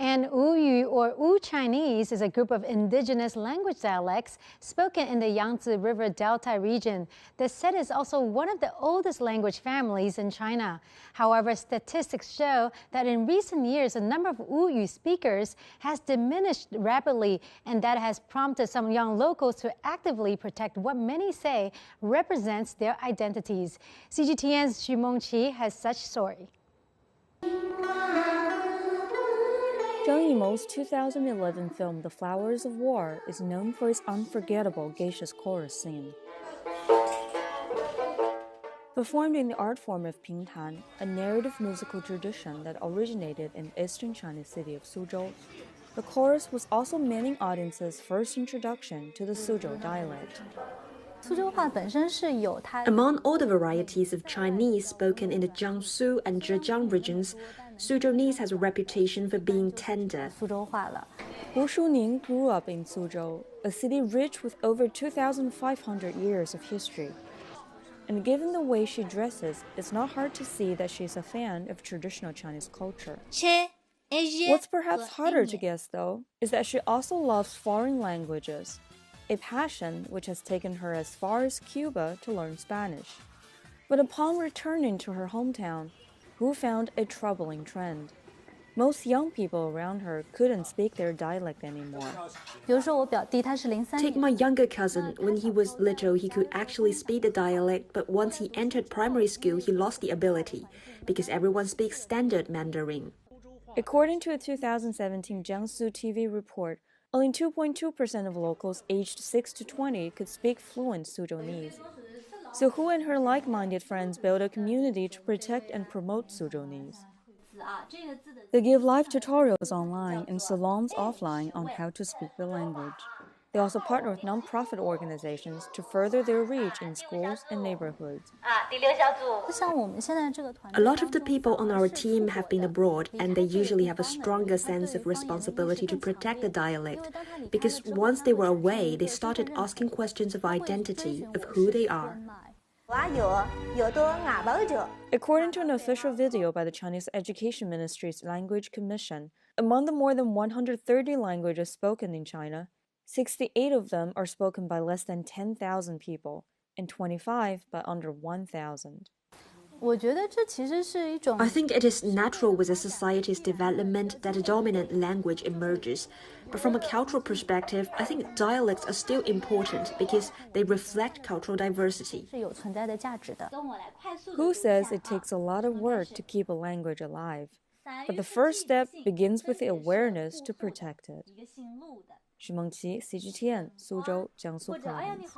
And Uyu or Wu Chinese is a group of indigenous language dialects spoken in the Yangtze River Delta region. The set is also one of the oldest language families in China. However, statistics show that in recent years, the number of Uyu speakers has diminished rapidly, and that has prompted some young locals to actively protect what many say represents their identities. CGTN's Xu Mengqi has such story. Zhang Yimou's 2011 film The Flowers of War is known for its unforgettable geishas chorus scene. Performed in the art form of Pingtan, a narrative musical tradition that originated in the eastern Chinese city of Suzhou, the chorus was also many audiences' first introduction to the Suzhou dialect. Among all the varieties of Chinese spoken in the Jiangsu and Zhejiang regions, Suzhounese has a reputation for being tender. Wu Shuning grew up in Suzhou, a city rich with over 2,500 years of history. And given the way she dresses, it's not hard to see that she's a fan of traditional Chinese culture. What's perhaps harder to guess, though, is that she also loves foreign languages, a passion which has taken her as far as Cuba to learn Spanish. But upon returning to her hometown, Wu found a troubling trend. Most young people around her couldn't speak their dialect anymore. Take my younger cousin. When he was little, he could actually speak the dialect, but once he entered primary school, he lost the ability, because everyone speaks standard Mandarin. According to a 2017 Jiangsu TV report, only 2.2% of locals aged 6 to 20 could speak fluent Suzhounese. So Hu and her like-minded friends built a community to protect and promote Suzhounese. They give live tutorials online and salons offline on how to speak the language. They also partner with non-profit organizations to further their reach in schools and neighborhoods. A lot of the people on our team have been abroad, and they usually have a stronger sense of responsibility to protect the dialect, because once they were away, they started asking questions of identity, of who they are. According to an official video by the Chinese Education Ministry's Language Commission, among the more than 130 languages spoken in China, 68 of them are spoken by less than 10,000 people, and 25 by under 1,000. I think it is natural with a society's development that a dominant language emerges. But from a cultural perspective, I think dialects are still important because they reflect cultural diversity. Hu says it takes a lot of work to keep a language alive, but the first step begins with the awareness to protect it. Xu Mengqi, CGTN, Suzhou, Jiangsu Province.